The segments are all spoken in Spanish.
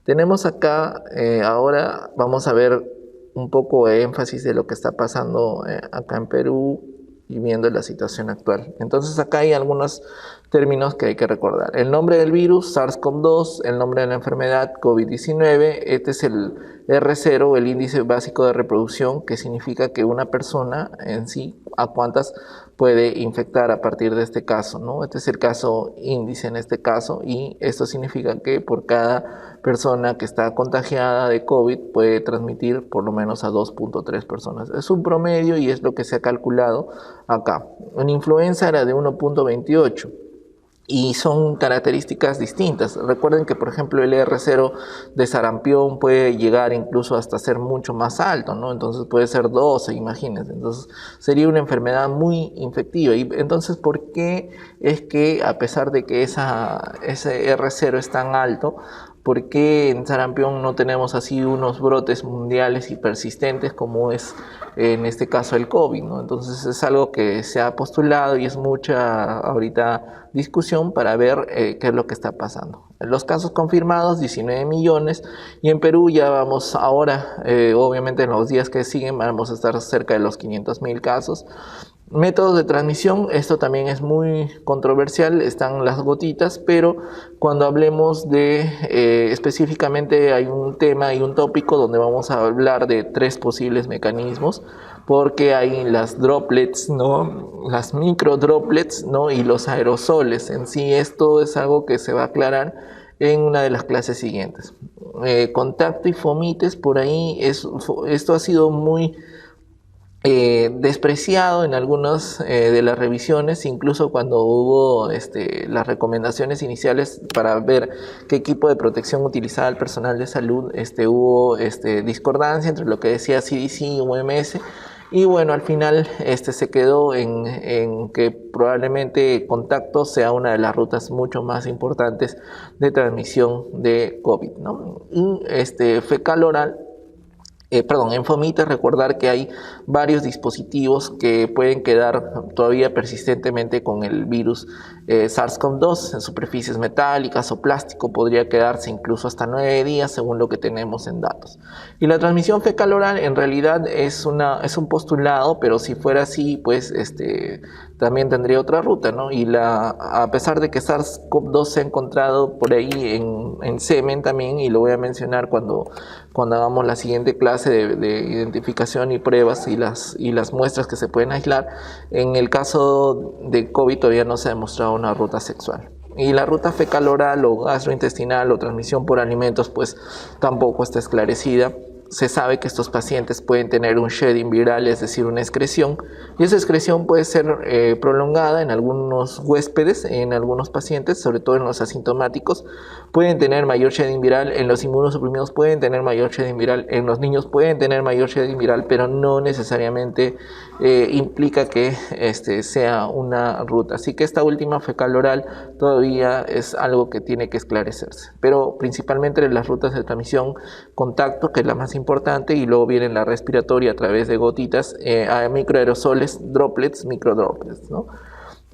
Tenemos acá, ahora vamos a ver un poco de énfasis de lo que está pasando acá en Perú y viendo la situación actual. Entonces acá hay algunos términos que hay que recordar. El nombre del virus, SARS-CoV-2, el nombre de la enfermedad, COVID-19, este es el R0, el índice básico de reproducción, que significa que una persona en sí, a cuántas puede infectar a partir de este caso, ¿no? Este es el caso índice en este caso, y esto significa que por cada persona que está contagiada de COVID puede transmitir por lo menos a 2.3 personas. Es un promedio y es lo que se ha calculado acá. En influenza era de 1.28. Y son características distintas. Recuerden que, por ejemplo, el R0 de sarampión puede llegar incluso hasta ser mucho más alto, ¿no? Entonces puede ser 12, imagínense. Entonces sería una enfermedad muy infectiva. Y entonces, ¿por qué es que a pesar de que ese R0 es tan alto, por qué en sarampión no tenemos así unos brotes mundiales y persistentes como es en este caso el COVID, ¿no? Entonces es algo que se ha postulado y es mucha ahorita discusión para ver qué es lo que está pasando. Los casos confirmados, 19 millones, y en Perú ya vamos ahora, obviamente en los días que siguen, vamos a estar cerca de los 500.000 casos. Métodos de transmisión, esto también es muy controversial, están las gotitas, pero cuando hablemos de específicamente hay un tema y un tópico donde vamos a hablar de 3 posibles mecanismos, porque hay las droplets, ¿no? Las micro droplets, ¿no? Y los aerosoles. En sí, esto es algo que se va a aclarar en una de las clases siguientes. Contacto y fomites, por ahí, esto ha sido muy despreciado en algunas de las revisiones, incluso cuando hubo las recomendaciones iniciales para ver qué equipo de protección utilizaba el personal de salud, hubo discordancia entre lo que decía CDC y OMS. Y bueno, al final se quedó en que probablemente contacto sea una de las rutas mucho más importantes de transmisión de COVID, ¿no? Y fecal oral, en fomites, recordar que hay varios dispositivos que pueden quedar todavía persistentemente con el virus SARS-CoV-2 en superficies metálicas o plástico, podría quedarse incluso hasta 9 días según lo que tenemos en datos. Y la transmisión fecal oral en realidad es un postulado, pero si fuera así, pues también tendría otra ruta, ¿no? Y a pesar de que SARS-CoV-2 se ha encontrado por ahí en semen también, y lo voy a mencionar cuando hagamos la siguiente clase de identificación y pruebas y las muestras que se pueden aislar, en el caso de COVID todavía no se ha demostrado una ruta sexual. Y la ruta fecal oral o gastrointestinal o transmisión por alimentos pues tampoco está esclarecida. Se sabe que estos pacientes pueden tener un shedding viral, es decir, una excreción, y esa excreción puede ser prolongada en algunos huéspedes, en algunos pacientes, sobre todo en los asintomáticos, pueden tener mayor shedding viral, en los inmunosuprimidos pueden tener mayor shedding viral, en los niños pueden tener mayor shedding viral, pero no necesariamente implica que sea una ruta. Así que esta última fecal oral todavía es algo que tiene que esclarecerse, pero principalmente las rutas de transmisión, contacto, que es la más importante, y luego viene la respiratoria a través de gotitas, a microaerosoles, droplets, microdroplets, ¿no?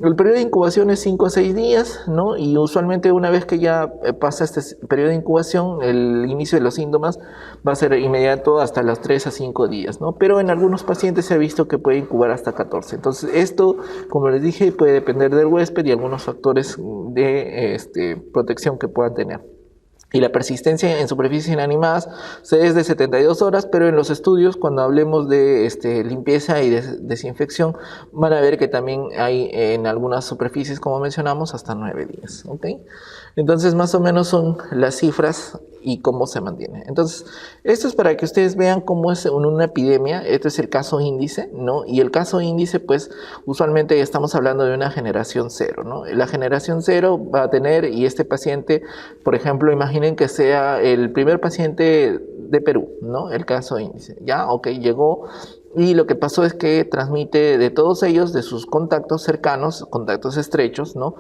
El periodo de incubación es 5 a 6 días, ¿no? Y usualmente una vez que ya pasa este periodo de incubación, el inicio de los síntomas va a ser inmediato hasta los 3 a 5 días, ¿no? Pero en algunos pacientes se ha visto que puede incubar hasta 14. Entonces esto, como les dije, puede depender del huésped y algunos factores de protección que puedan tener. Y la persistencia en superficies inanimadas es de 72 horas, pero en los estudios, cuando hablemos de limpieza y desinfección, van a ver que también hay en algunas superficies, como mencionamos, hasta 9 días. ¿Okay? Entonces, más o menos son las cifras y cómo se mantiene. Entonces, esto es para que ustedes vean cómo es una epidemia. Este es el caso índice, ¿no? Y el caso índice, pues, usualmente estamos hablando de una generación cero, ¿no? La generación cero va a tener, y este paciente, por ejemplo, imaginen que sea el primer paciente de Perú, ¿no? El caso índice. Ya, ok, llegó. Y lo que pasó es que transmite de todos ellos, de sus contactos cercanos, contactos estrechos, ¿no?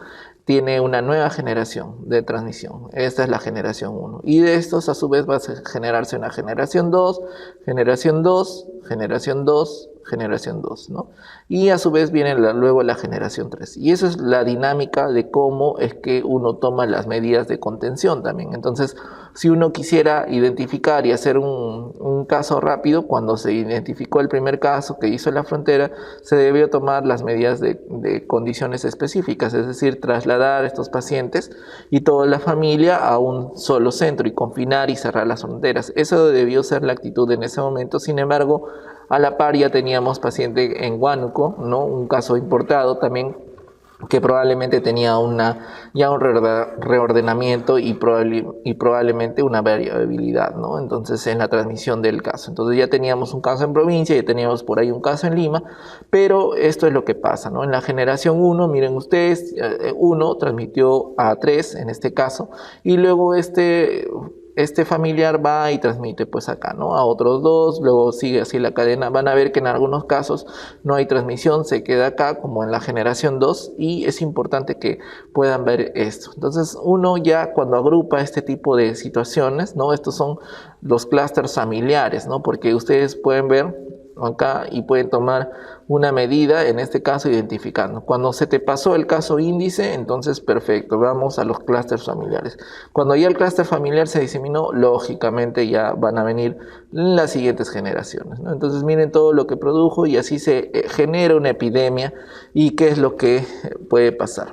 Tiene una nueva generación de transmisión. Esta es la generación 1. Y de estos, a su vez, va a generarse una generación 2, generación 2, generación 2, generación 2, ¿no? Y a su vez viene luego la generación 3. Y eso es la dinámica de cómo es que uno toma las medidas de contención también. Entonces, si uno quisiera identificar y hacer un caso rápido, cuando se identificó el primer caso que hizo en la frontera, se debió tomar las medidas de condiciones específicas, es decir, trasladar a estos pacientes y toda la familia a un solo centro y confinar y cerrar las fronteras. Eso debió ser la actitud en ese momento. Sin embargo, a la par ya teníamos paciente en Huánuco, ¿no? Un caso importado también, que probablemente tenía ya un reordenamiento y probablemente una variabilidad, ¿no? Entonces, en la transmisión del caso. Entonces ya teníamos un caso en provincia, ya teníamos por ahí un caso en Lima, pero esto es lo que pasa, ¿no? En la generación 1, miren ustedes, 1 transmitió a 3 en este caso, y luego este familiar va y transmite pues acá, ¿no? A otros 2, luego sigue así la cadena. Van a ver que en algunos casos no hay transmisión, se queda acá como en la generación 2, y es importante que puedan ver esto. Entonces uno ya cuando agrupa este tipo de situaciones, ¿no? Estos son los clústeres familiares, ¿no? Porque ustedes pueden ver acá y pueden tomar una medida, en este caso identificando. Cuando se te pasó el caso índice, entonces perfecto, vamos a los clústeres familiares. Cuando ya el clúster familiar se diseminó, lógicamente ya van a venir las siguientes generaciones, ¿no? Entonces miren todo lo que produjo y así se genera una epidemia y qué es lo que puede pasar.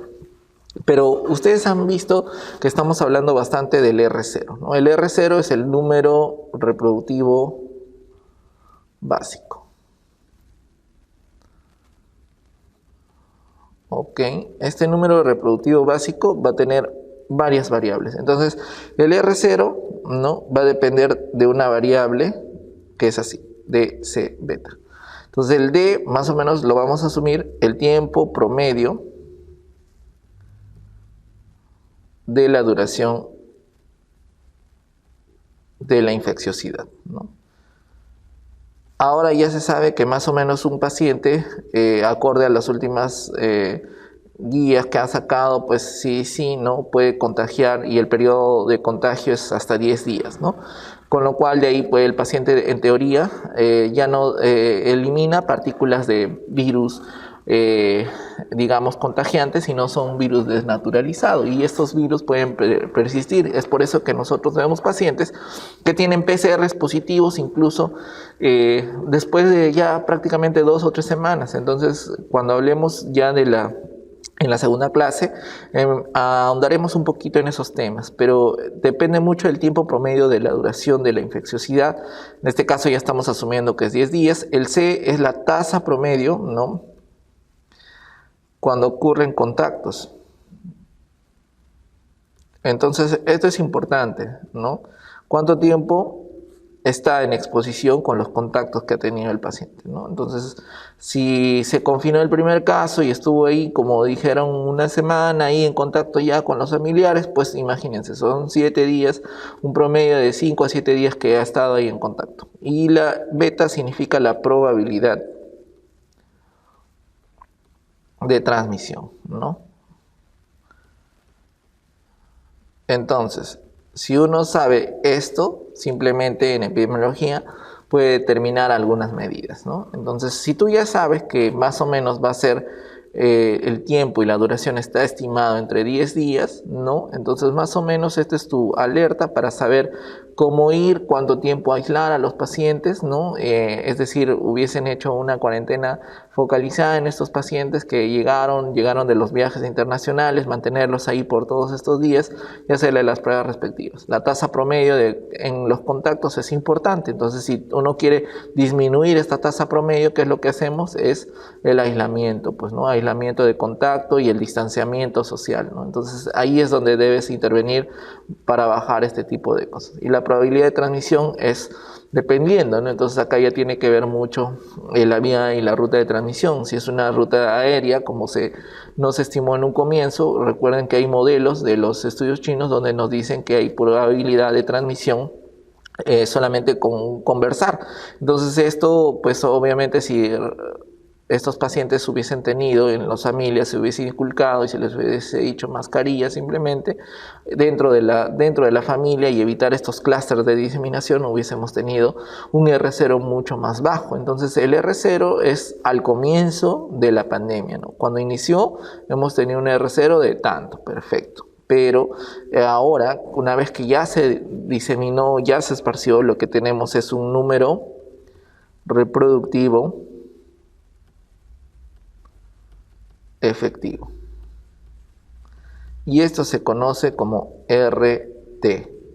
Pero ustedes han visto que estamos hablando bastante del R0, ¿no? El R0 es el número reproductivo básico. Ok, este número reproductivo básico va a tener varias variables. Entonces, el R0, ¿no? Va a depender de una variable que es así, DC beta. Entonces, el D más o menos lo vamos a asumir el tiempo promedio de la duración de la infecciosidad, ¿no? Ahora ya se sabe que más o menos un paciente, acorde a las últimas guías que han sacado, pues sí, ¿no? Puede contagiar, y el periodo de contagio es hasta 10 días, ¿no? Con lo cual de ahí pues, el paciente en teoría ya no elimina partículas de virus, digamos, contagiantes, sino son virus desnaturalizados, y estos virus pueden persistir. Es por eso que nosotros vemos pacientes que tienen PCRs positivos incluso después de ya prácticamente 2 o 3 semanas. Entonces, cuando hablemos ya en la segunda clase, ahondaremos un poquito en esos temas, pero depende mucho del tiempo promedio de la duración de la infecciosidad. En este caso ya estamos asumiendo que es 10 días. El C es la tasa promedio, ¿no? Cuando ocurren contactos. Entonces, esto es importante, ¿no? ¿Cuánto tiempo está en exposición con los contactos que ha tenido el paciente, ¿no? Entonces, si se confinó el primer caso y estuvo ahí, como dijeron, una semana ahí en contacto ya con los familiares, pues imagínense, son 7 días, un promedio de 5 a 7 días que ha estado ahí en contacto. Y la beta significa la probabilidad de transmisión, ¿no? Entonces, si uno sabe esto, simplemente en epidemiología puede determinar algunas medidas, ¿no? Entonces, si tú ya sabes que más o menos va a ser el tiempo y la duración está estimado entre 10 días, ¿no? Entonces, más o menos esta es tu alerta para saber cómo ir, cuánto tiempo aislar a los pacientes, ¿no? Es decir, hubiesen hecho una cuarentena focalizada en estos pacientes que llegaron de los viajes internacionales, mantenerlos ahí por todos estos días y hacerle las pruebas respectivas. La tasa promedio en los contactos es importante, entonces si uno quiere disminuir esta tasa promedio, ¿qué es lo que hacemos? Es el aislamiento, pues, ¿no? Aislamiento de contacto y el distanciamiento social, ¿no? Entonces ahí es donde debes intervenir para bajar este tipo de cosas. Y la probabilidad de transmisión es dependiendo, ¿no? Entonces acá ya tiene que ver mucho la vía y la ruta de transmisión. Si es una ruta aérea, como nos estimó en un comienzo, recuerden que hay modelos de los estudios chinos donde nos dicen que hay probabilidad de transmisión solamente con conversar. Entonces esto, pues obviamente si estos pacientes hubiesen tenido en las familias, se hubiese inculcado y se les hubiese dicho mascarilla simplemente dentro de la familia y evitar estos clústeres de diseminación, hubiésemos tenido un R0 mucho más bajo. Entonces el R0 es al comienzo de la pandemia, ¿no? Cuando inició hemos tenido un R0 de tanto, perfecto. Pero ahora, una vez que ya se diseminó, ya se esparció, lo que tenemos es un número reproductivo efectivo. Y esto se conoce como RT.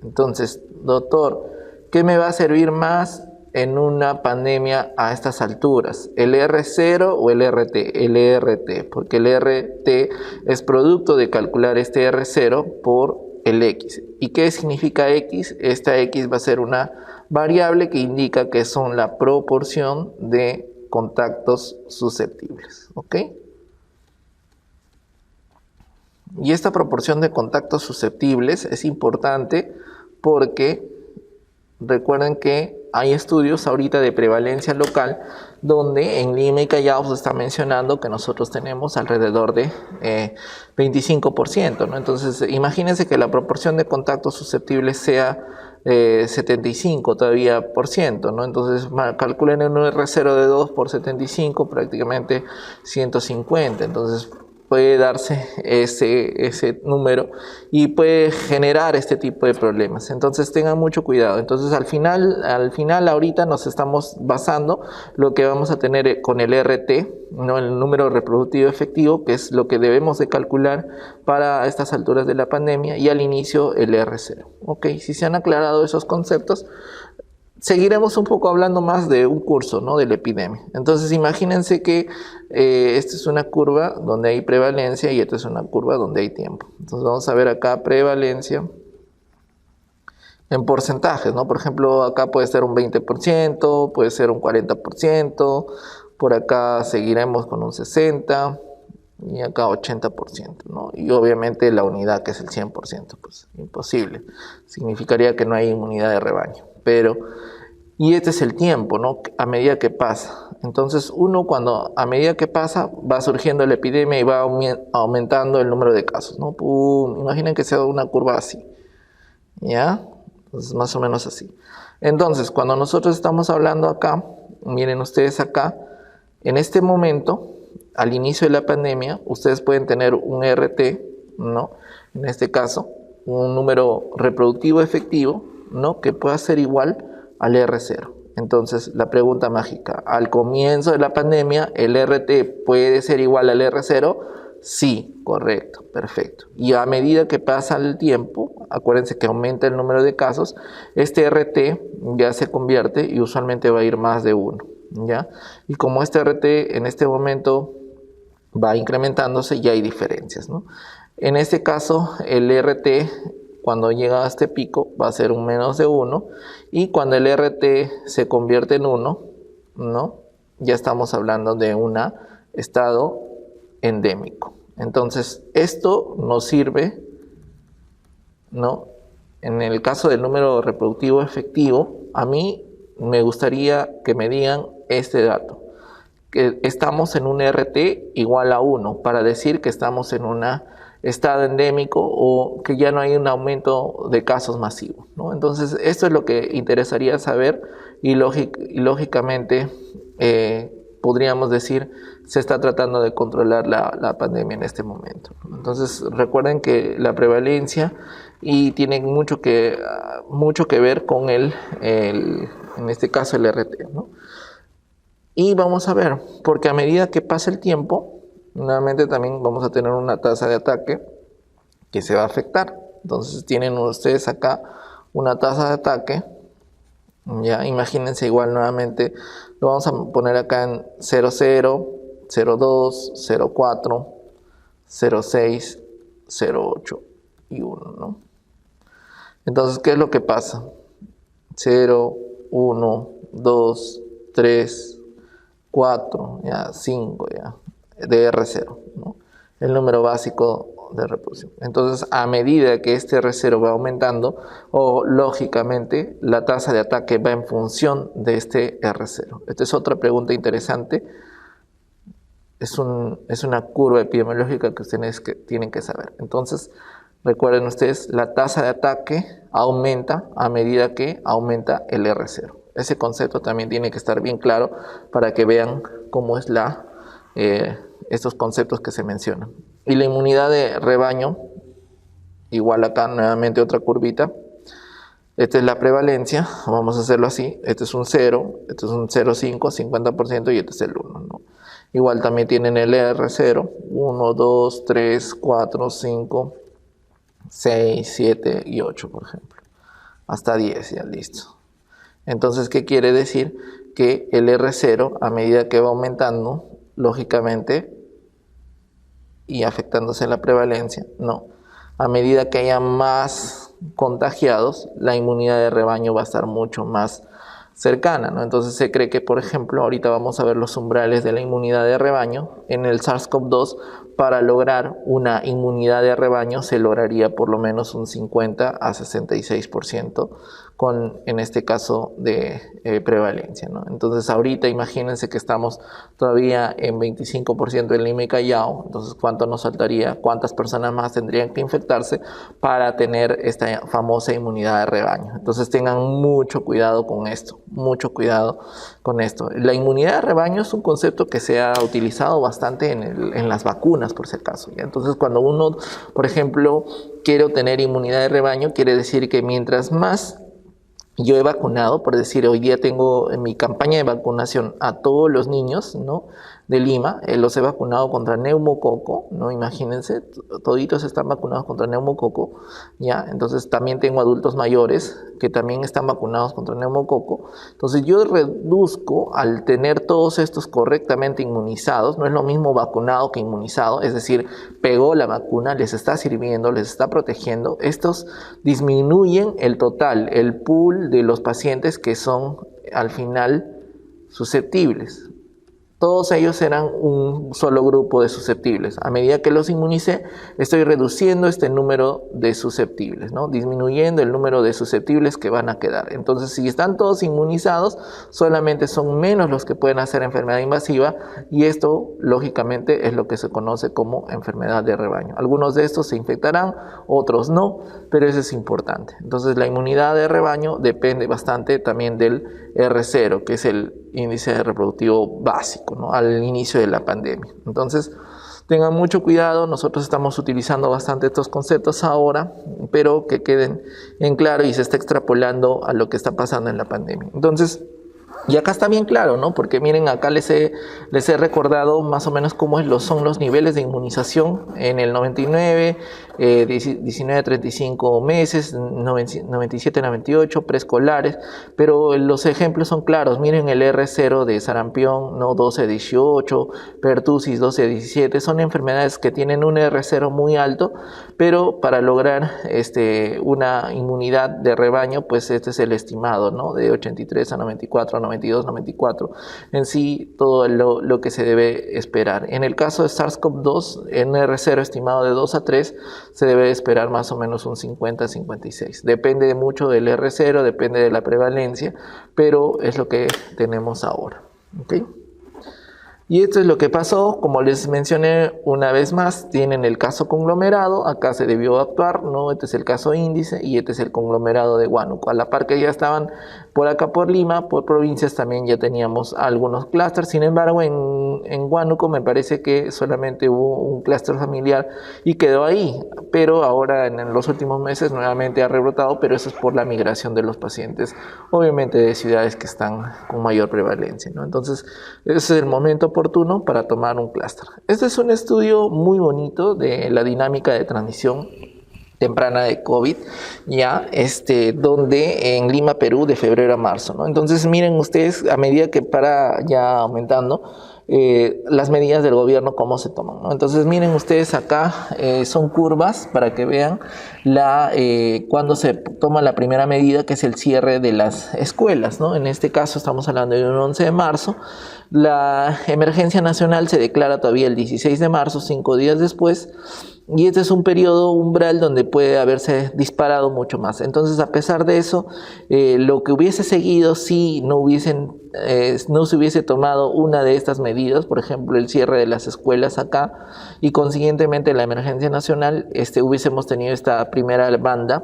Entonces, doctor, ¿qué me va a servir más en una pandemia a estas alturas? ¿El R0 o el RT? El RT, porque el RT es producto de calcular este R0 por el X. ¿Y qué significa X? Esta X va a ser una variable que indica que son la proporción de contactos susceptibles. ¿Ok? Y esta proporción de contactos susceptibles es importante porque recuerden que hay estudios ahorita de prevalencia local donde en Lima y Callao se está mencionando que nosotros tenemos alrededor de 25%, ¿no? Entonces imagínense que la proporción de contactos susceptibles sea 75 todavía por ciento, ¿no? Entonces calculen un R0 de 2 por 75, prácticamente 150. Entonces puede darse ese número y puede generar este tipo de problemas. Entonces tengan mucho cuidado. Entonces al final ahorita nos estamos basando lo que vamos a tener con el RT, ¿no? El número reproductivo efectivo, que es lo que debemos de calcular para estas alturas de la pandemia, y al inicio el R0. Ok, si se han aclarado esos conceptos, seguiremos un poco hablando más de un curso, ¿no? De la epidemia. Entonces imagínense que esta es una curva donde hay prevalencia y esta es una curva donde hay tiempo. Entonces vamos a ver acá prevalencia en porcentajes, ¿no? Por ejemplo, acá puede ser un 20%, puede ser un 40%, por acá seguiremos con un 60% y acá 80%, ¿no? Y obviamente la unidad, que es el 100%, pues imposible. Significaría que no hay inmunidad de rebaño. Y este es el tiempo, ¿no? A medida que pasa. Entonces cuando a medida que pasa va surgiendo la epidemia y va aumentando el número de casos, ¿no? ¡Pum! Imaginen que sea una curva así, ¿ya? Entonces más o menos así. Entonces cuando nosotros estamos hablando acá, miren ustedes acá, en este momento, al inicio de la pandemia, ustedes pueden tener un RT, ¿no? En este caso, un número reproductivo efectivo, ¿no? Que pueda ser igual al R0. Entonces, la pregunta mágica, ¿al comienzo de la pandemia el RT puede ser igual al R0? Sí, correcto, perfecto. Y a medida que pasa el tiempo, acuérdense que aumenta el número de casos, este RT ya se convierte y usualmente va a ir más de 1, ¿ya? Y como este RT en este momento va incrementándose, ya hay diferencias, ¿no? En este caso, el RT cuando llega a este pico va a ser un menos de 1, y cuando el RT se convierte en 1, ¿no? Ya estamos hablando de un estado endémico. Entonces esto nos sirve, ¿no? En el caso del número reproductivo efectivo, a mí me gustaría que me digan este dato, que estamos en un RT igual a 1, para decir que estamos en un estado endémico o que ya no hay un aumento de casos masivos, ¿no? Entonces esto es lo que interesaría saber y lógicamente podríamos decir se está tratando de controlar la pandemia en este momento. Entonces recuerden que la prevalencia y tiene mucho que ver con en este caso el RT, ¿no? Y vamos a ver, porque a medida que pasa el tiempo, nuevamente también vamos a tener una tasa de ataque que se va a afectar. Entonces tienen ustedes acá una tasa de ataque, ya imagínense igual nuevamente, lo vamos a poner acá en 00, 02, 04, 06, 08 y 1, ¿no? Entonces, ¿qué es lo que pasa? 0, 1, 2, 3, 4, ya 5, ya, de R0, ¿no? El número básico de reproducción. Entonces, a medida que este R0 va aumentando, lógicamente, la tasa de ataque va en función de este R0. Esta es otra pregunta interesante, es una curva epidemiológica que ustedes tienen que saber. Entonces, recuerden ustedes, la tasa de ataque aumenta a medida que aumenta el R0. Ese concepto también tiene que estar bien claro para que vean cómo es estos conceptos que se mencionan. Y la inmunidad de rebaño, igual acá nuevamente otra curvita. Esta es la prevalencia, vamos a hacerlo así. Este es un 0, este es un 0,5, 50% y este es el 1, ¿no? Igual también tienen el R0, 1, 2, 3, 4, 5, 6, 7 y 8, por ejemplo. Hasta 10 ya, listo. Entonces, ¿qué quiere decir? Que el R0, a medida que va aumentando, lógicamente, y afectándose la prevalencia, no. A medida que haya más contagiados, la inmunidad de rebaño va a estar mucho más cercana, ¿no? Entonces se cree que, por ejemplo, ahorita vamos a ver los umbrales de la inmunidad de rebaño. En el SARS-CoV-2, para lograr una inmunidad de rebaño se lograría por lo menos un 50 a 66% con, en este caso, de prevalencia, ¿no? Entonces ahorita imagínense que estamos todavía en 25% en Lima y Callao. Entonces, ¿cuánto nos faltaría? ¿Cuántas personas más tendrían que infectarse para tener esta famosa inmunidad de rebaño? Entonces tengan mucho cuidado con esto, mucho cuidado con esto. La inmunidad de rebaño es un concepto que se ha utilizado bastante en las vacunas, por si acaso, ¿ya? Entonces, cuando uno, por ejemplo, quiere obtener inmunidad de rebaño, quiere decir que mientras más yo he vacunado, por decir, hoy día tengo en mi campaña de vacunación a todos los niños, ¿no?, de Lima, los he vacunado contra neumococo, ¿no? Imagínense, toditos están vacunados contra neumococo, ¿ya? Entonces también tengo adultos mayores que también están vacunados contra neumococo. Entonces yo reduzco, al tener todos estos correctamente inmunizados, no es lo mismo vacunado que inmunizado, es decir, pegó la vacuna, les está sirviendo, les está protegiendo. Estos disminuyen el total, el pool de los pacientes que son al final susceptibles. Todos ellos eran un solo grupo de susceptibles. A medida que los inmunicé, estoy reduciendo este número de susceptibles, ¿no?, disminuyendo el número de susceptibles que van a quedar. Entonces, si están todos inmunizados, solamente son menos los que pueden hacer enfermedad invasiva, y esto, lógicamente, es lo que se conoce como enfermedad de rebaño. Algunos de estos se infectarán, otros no, pero eso es importante. Entonces, la inmunidad de rebaño depende bastante también del R0, que es el índice reproductivo básico, ¿no?, al inicio de la pandemia. Entonces, tengan mucho cuidado. Nosotros estamos utilizando bastante estos conceptos ahora, pero que queden en claro, y se está extrapolando a lo que está pasando en la pandemia. Entonces, y acá está bien claro, ¿no? Porque miren, acá les he recordado más o menos cómo son los niveles de inmunización en el 99, 19 a 35 meses, 97 a 98, preescolares, pero los ejemplos son claros. Miren el R0 de sarampión, ¿no?, 12 a 18, pertusis 12 a 17, son enfermedades que tienen un R0 muy alto, pero para lograr una inmunidad de rebaño, pues este es el estimado, ¿no?, de 83 a 94, 92, 94, en sí todo lo que se debe esperar. En el caso de SARS-CoV-2, en R0 estimado de 2 a 3, se debe esperar más o menos un 50 a 56. Depende mucho del R0, depende de la prevalencia, pero es lo que tenemos ahora, ¿okay? Y esto es lo que pasó. Como les mencioné una vez más, tienen el caso conglomerado, acá se debió actuar, ¿no? Este es el caso índice y este es el conglomerado de Huánuco. A la par que ya estaban por acá por Lima, por provincias también ya teníamos algunos clústeres. Sin embargo, en Huánuco me parece que solamente hubo un clúster familiar y quedó ahí, pero ahora en los últimos meses nuevamente ha rebrotado, pero eso es por la migración de los pacientes, obviamente de ciudades que están con mayor prevalencia, ¿no? Entonces, ese es el momento oportuno para tomar un clúster. Este es un estudio muy bonito de la dinámica de transmisión temprana de COVID, ya, donde en Lima, Perú, de febrero a marzo, ¿no? Entonces, miren ustedes, a medida que para ya aumentando, las medidas del gobierno, cómo se toman, ¿no? Entonces, miren ustedes acá, son curvas para que vean cuando se toma la primera medida, que es el cierre de las escuelas, ¿no? En este caso estamos hablando de un 11 de marzo. La emergencia nacional se declara todavía el 16 de marzo, 5 días después, y este es un periodo umbral donde puede haberse disparado mucho más. Entonces, a pesar de eso, lo que hubiese seguido si no se hubiese tomado una de estas medidas, por ejemplo, el cierre de las escuelas acá y consiguientemente la emergencia nacional, hubiésemos tenido esta primera banda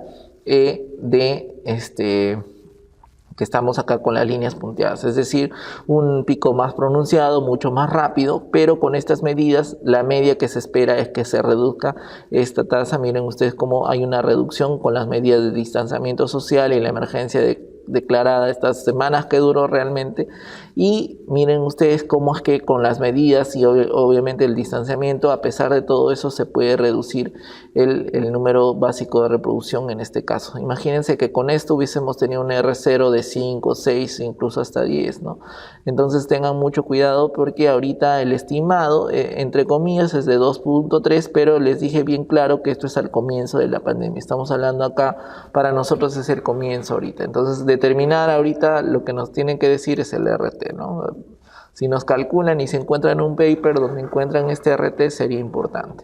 que estamos acá con las líneas punteadas, es decir, un pico más pronunciado, mucho más rápido, pero con estas medidas la media que se espera es que se reduzca esta tasa. Miren ustedes cómo hay una reducción con las medidas de distanciamiento social y la emergencia declarada estas semanas que duró realmente, y miren ustedes cómo es que con las medidas y obviamente el distanciamiento, a pesar de todo eso, se puede reducir el número básico de reproducción en este caso. Imagínense que con esto hubiésemos tenido un R0 de 5, 6, incluso hasta 10, ¿no? Entonces tengan mucho cuidado porque ahorita el estimado, entre comillas, es de 2.3, pero les dije bien claro que esto es al comienzo de la pandemia. Estamos hablando acá, para nosotros es el comienzo ahorita. Entonces determinar ahorita lo que nos tienen que decir es el RT, ¿no? Si nos calculan y se encuentran un paper donde encuentran este RT, sería importante.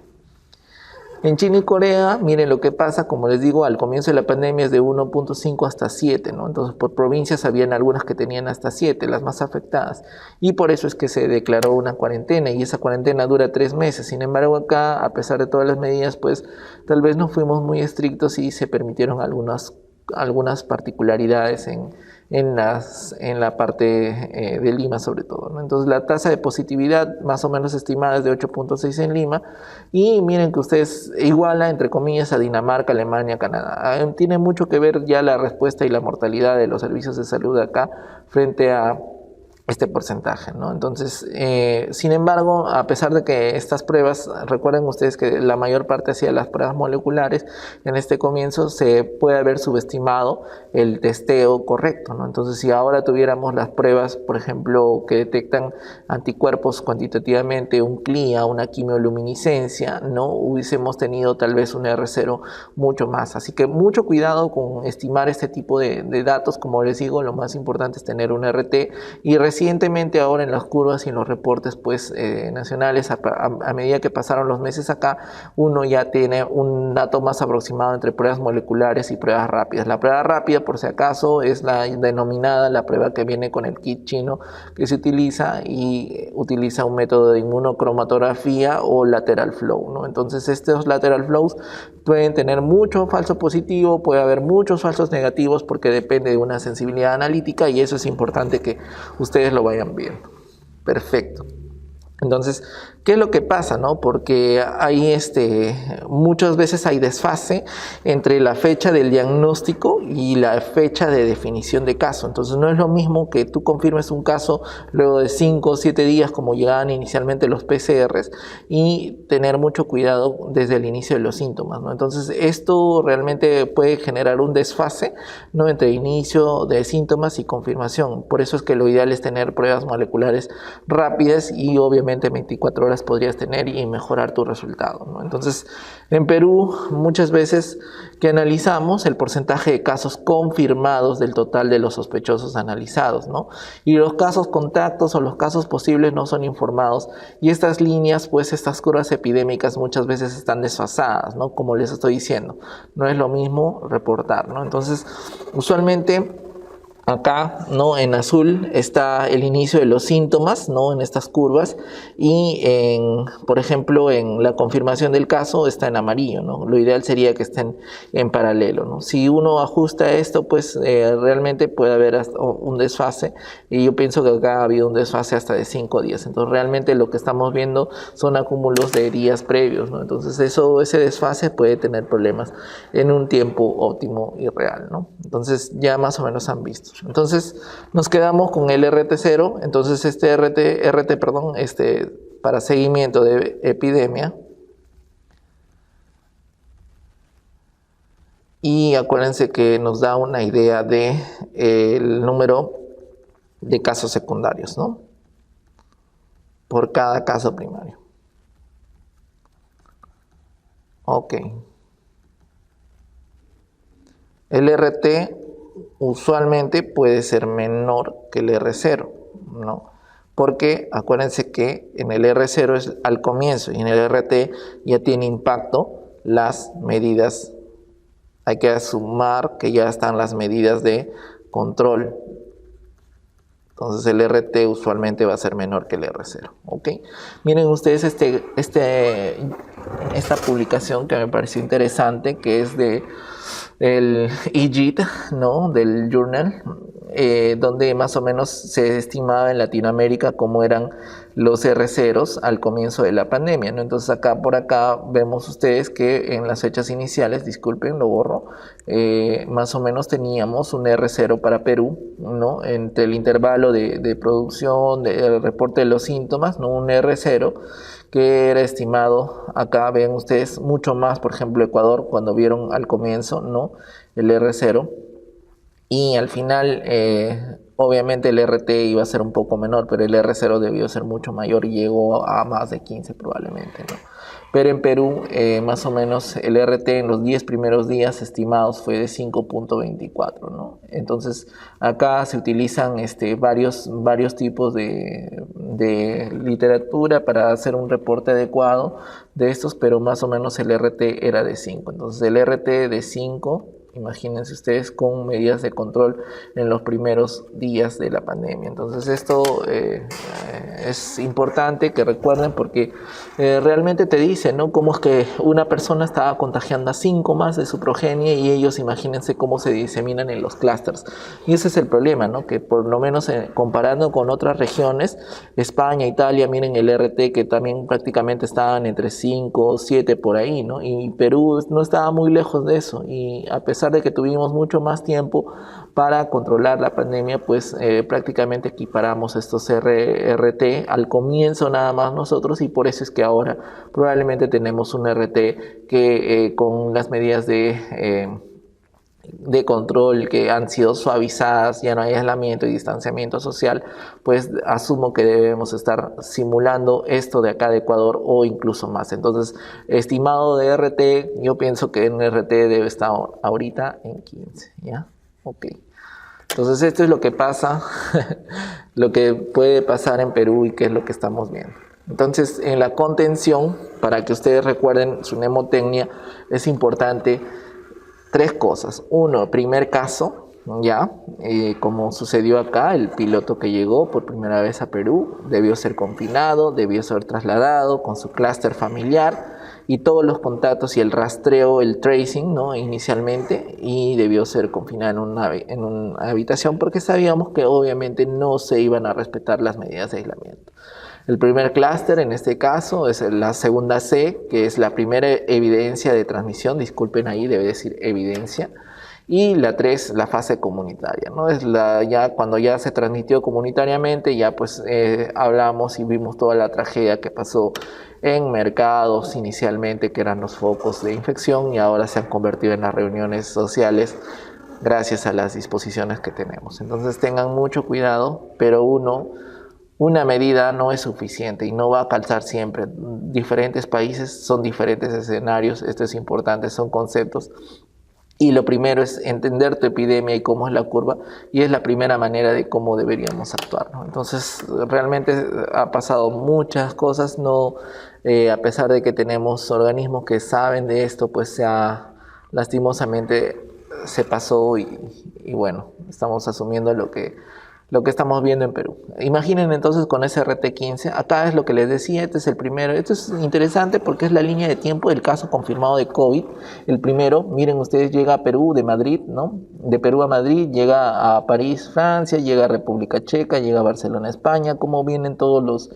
En China y Corea, miren lo que pasa, como les digo, al comienzo de la pandemia es de 1.5 hasta 7, ¿no? Entonces, por provincias habían algunas que tenían hasta 7, las más afectadas. Y por eso es que se declaró una cuarentena, y esa cuarentena dura 3 meses. Sin embargo, acá, a pesar de todas las medidas, pues tal vez no fuimos muy estrictos y se permitieron algunas particularidades en la parte de Lima sobre todo, ¿no? Entonces la tasa de positividad más o menos estimada es de 8.6 en Lima, y miren que ustedes iguala entre comillas a Dinamarca, Alemania, Canadá. Tiene mucho que ver ya la respuesta y la mortalidad de los servicios de salud acá frente a este porcentaje, ¿no? Entonces, sin embargo, a pesar de que estas pruebas, recuerden ustedes que la mayor parte hacía las pruebas moleculares, en este comienzo se puede haber subestimado el testeo correcto, ¿no? Entonces, si ahora tuviéramos las pruebas, por ejemplo, que detectan anticuerpos cuantitativamente, un CLIA, una quimioluminiscencia, no hubiésemos tenido tal vez un R0 mucho más. Así que mucho cuidado con estimar este tipo de datos. Como les digo, lo más importante es tener un RT, y recientemente ahora en las curvas y en los reportes pues, nacionales, a medida que pasaron los meses acá, uno ya tiene un dato más aproximado entre pruebas moleculares y pruebas rápidas. La prueba rápida, por si acaso, es la denominada, la prueba que viene con el kit chino que se utiliza, y utiliza un método de inmunocromatografía o lateral flow, ¿no? Entonces estos lateral flows pueden tener mucho falso positivo, puede haber muchos falsos negativos porque depende de una sensibilidad analítica, y eso es importante que ustedes lo vayan viendo. Perfecto. Entonces, ¿qué es lo que pasa, no? Porque hay muchas veces hay desfase entre la fecha del diagnóstico y la fecha de definición de caso. Entonces, no es lo mismo que tú confirmes un caso luego de 5 o 7 días, como llegaban inicialmente los PCRs, y tener mucho cuidado desde el inicio de los síntomas, ¿no? Entonces, esto realmente puede generar un desfase, ¿no?, entre inicio de síntomas y confirmación. Por eso es que lo ideal es tener pruebas moleculares rápidas, y obviamente 24 horas podrías tener y mejorar tu resultado, ¿no? Entonces, en Perú muchas veces que analizamos el porcentaje de casos confirmados del total de los sospechosos analizados, ¿no? Y los casos contactos o los casos posibles no son informados, y estas líneas, pues estas curvas epidémicas muchas veces están desfasadas, ¿no? Como les estoy diciendo, no es lo mismo reportar, ¿no? Entonces, usualmente acá, ¿no?, en azul está el inicio de los síntomas, ¿no?, en estas curvas, y por ejemplo, en la confirmación del caso está en amarillo, ¿no? Lo ideal sería que estén en paralelo, ¿no? Si uno ajusta esto, pues realmente puede haber un desfase, y yo pienso que acá ha habido un desfase hasta de 5 días. Entonces, realmente lo que estamos viendo son acúmulos de días previos, ¿no? Entonces, ese desfase puede tener problemas en un tiempo óptimo y real, ¿no? Entonces, ya más o menos han visto. Entonces nos quedamos con el RT0. Entonces RT para seguimiento de epidemia, y acuérdense que nos da una idea de el número de casos secundarios, ¿no?, por cada caso primario. Ok. El RT usualmente puede ser menor que el R0, ¿no? porque acuérdense que en el R0 es al comienzo y en el RT ya tiene impacto las medidas. Hay que sumar que ya están las medidas de control. Entonces el RT usualmente va a ser menor que el R0, ¿ok? Miren ustedes esta publicación que me pareció interesante, que es de el EJIT, ¿no? Del Journal, donde más o menos se estimaba en Latinoamérica cómo eran los R0s al comienzo de la pandemia, ¿no? Entonces por acá vemos ustedes que en las fechas iniciales, disculpen, lo borro, más o menos teníamos un R0 para Perú, ¿no? Entre el intervalo de producción, del reporte de los síntomas, ¿no? Un R0 que era estimado, acá ven ustedes mucho más, por ejemplo, Ecuador, cuando vieron al comienzo, ¿no? El R0, y al final, obviamente el RT iba a ser un poco menor, pero el R0 debió ser mucho mayor y llegó a más de 15 probablemente, ¿no? Pero en Perú, más o menos, el RT en los 10 primeros días estimados fue de 5.24, ¿no? Entonces, acá se utilizan varios tipos de literatura para hacer un reporte adecuado de estos, pero más o menos el RT era de 5. Entonces, el RT de 5... Imagínense ustedes con medidas de control en los primeros días de la pandemia. Entonces esto es importante que recuerden porque realmente te dice, ¿no? Cómo es que una persona estaba contagiando a 5 más de su progenie y ellos imagínense cómo se diseminan en los clústeres. Y ese es el problema, ¿no? Que por lo menos comparando con otras regiones, España, Italia, miren el RT que también prácticamente estaban entre 5, 7 por ahí, ¿no? Y Perú no estaba muy lejos de eso y a pesar de que tuvimos mucho más tiempo para controlar la pandemia, pues prácticamente equiparamos estos RT al comienzo nada más nosotros y por eso es que ahora probablemente tenemos un RT que con las medidas de control que han sido suavizadas, ya no hay aislamiento y distanciamiento social, pues asumo que debemos estar simulando esto de acá de Ecuador o incluso más. Entonces, estimado de RT, yo pienso que en RT debe estar ahorita en 15, ¿ya? Ok. Entonces, esto es lo que pasa, lo que puede pasar en Perú y qué es lo que estamos viendo. Entonces, en la contención, para que ustedes recuerden su mnemotecnia, es importante 3 cosas. Uno, primer caso, ya, como sucedió acá, el piloto que llegó por primera vez a Perú debió ser confinado, debió ser trasladado con su clúster familiar y todos los contactos y el rastreo, el tracing, ¿no? Inicialmente, y debió ser confinado en una habitación porque sabíamos que obviamente no se iban a respetar las medidas de aislamiento. El primer clúster en este caso es la segunda C, que es la primera evidencia de transmisión, disculpen ahí, debe decir evidencia, y la 3, la fase comunitaria, ¿no? Es cuando ya se transmitió comunitariamente, ya pues hablamos y vimos toda la tragedia que pasó en mercados inicialmente, que eran los focos de infección, y ahora se han convertido en las reuniones sociales gracias a las disposiciones que tenemos. Entonces tengan mucho cuidado, pero una medida no es suficiente y no va a calzar siempre. Diferentes países son diferentes escenarios, esto es importante, son conceptos. Y lo primero es entender tu epidemia y cómo es la curva, y es la primera manera de cómo deberíamos actuar, ¿no? Entonces, realmente ha pasado muchas cosas, no, a pesar de que tenemos organismos que saben de esto, pues lastimosamente se pasó y bueno, estamos asumiendo lo que estamos viendo en Perú. Imaginen entonces con ese RT15, acá es lo que les decía, este es el primero. Esto es interesante porque es la línea de tiempo del caso confirmado de COVID. El primero, miren ustedes, llega a Perú de Madrid, ¿no? De Perú a Madrid, llega a París, Francia, llega a República Checa, llega a Barcelona, España, cómo vienen todos los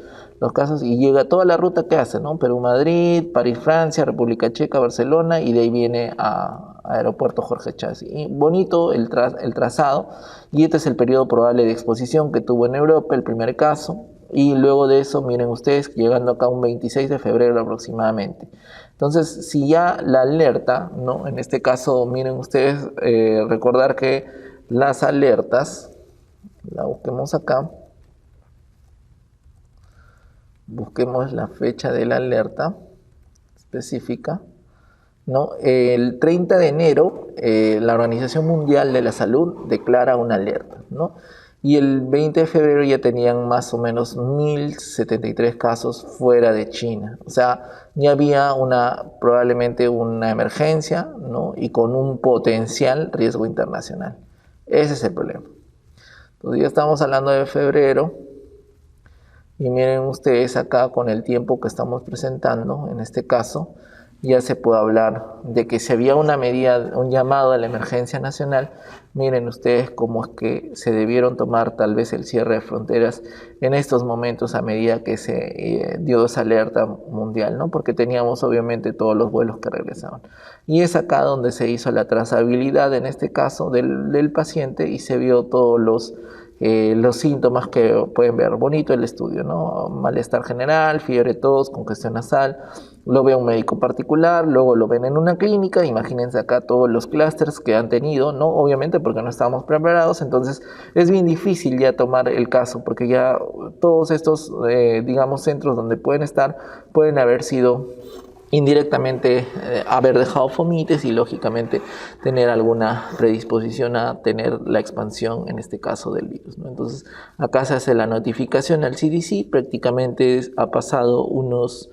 casos y llega toda la ruta que hace, ¿no? Perú, Madrid, París, Francia, República Checa, Barcelona y de ahí viene a Aeropuerto Jorge Chávez. Y bonito el trazado, y este es el periodo probable de exposición que tuvo en Europa, el primer caso, y luego de eso, miren ustedes, llegando acá un 26 de febrero aproximadamente. Entonces, si ya la alerta, ¿no? En este caso, miren ustedes, recordar que las alertas, la busquemos acá, busquemos la fecha de la alerta específica, ¿no? El 30 de enero, la Organización Mundial de la Salud declara una alerta, ¿no? y el 20 de febrero ya tenían más o menos 1.073 casos fuera de China. O sea, ya había probablemente una emergencia, ¿no? Y con un potencial riesgo internacional. Ese es el problema. Entonces ya estamos hablando de febrero y miren ustedes acá con el tiempo que estamos presentando, en este caso, ya se puede hablar de que si había una medida, un llamado a la emergencia nacional, miren ustedes cómo es que se debieron tomar tal vez el cierre de fronteras en estos momentos a medida que se dio esa alerta mundial, ¿no? Porque teníamos obviamente todos los vuelos que regresaban. Y es acá donde se hizo la trazabilidad, en este caso, del paciente y se vio todos los síntomas que pueden ver. Bonito el estudio, ¿no? Malestar general, fiebre, tos, congestión nasal. Lo ve un médico particular, luego lo ven en una clínica. Imagínense acá todos los clústeres que han tenido, ¿no? Obviamente porque no estábamos preparados, entonces es bien difícil ya tomar el caso, porque ya todos estos, digamos, centros donde pueden estar, pueden haber sido indirectamente haber dejado fomites y lógicamente tener alguna predisposición a tener la expansión, en este caso, del virus, ¿no? Entonces acá se hace la notificación al CDC, prácticamente ha pasado unos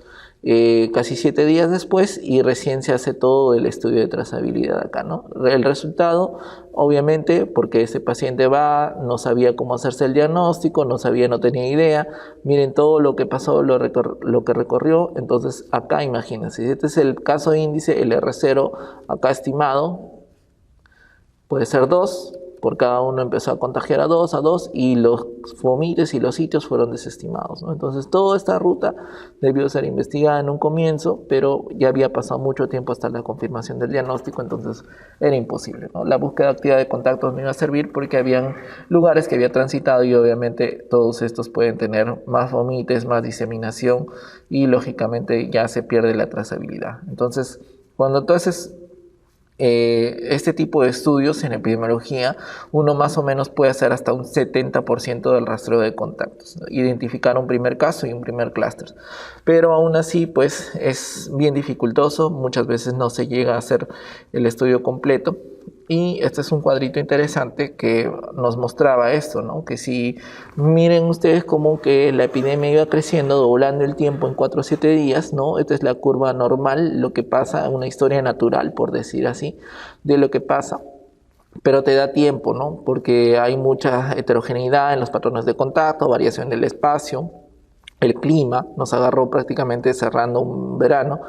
casi 7 días después y recién se hace todo el estudio de trazabilidad acá, ¿no? El resultado, obviamente, porque ese paciente no sabía cómo hacerse el diagnóstico, no tenía idea, miren todo lo que pasó, lo que recorrió. Entonces acá imagínense, si este es el caso de índice, el R0 acá estimado puede ser 2, por cada uno empezó a contagiar a 2, y los fomites y los sitios fueron desestimados, ¿no? Entonces toda esta ruta debió ser investigada en un comienzo, pero ya había pasado mucho tiempo hasta la confirmación del diagnóstico, entonces era imposible, ¿no? La búsqueda activa de contactos no iba a servir porque habían lugares que había transitado y obviamente todos estos pueden tener más fomites, más diseminación y lógicamente ya se pierde la trazabilidad. Entonces, cuando tú haces este tipo de estudios en epidemiología, uno más o menos puede hacer hasta un 70% del rastreo de contactos, ¿no? Identificar un primer caso y un primer clúster. Pero aún así, pues es bien dificultoso, muchas veces no se llega a hacer el estudio completo. Y este es un cuadrito interesante que nos mostraba esto, ¿no? Que si miren ustedes como que la epidemia iba creciendo, doblando el tiempo en 4 o 7 días, ¿no? Esta es la curva normal, lo que pasa, una historia natural, por decir así, de lo que pasa. Pero te da tiempo, ¿no? Porque hay mucha heterogeneidad en los patrones de contacto, variación del espacio, el clima, nos agarró prácticamente cerrando un verano.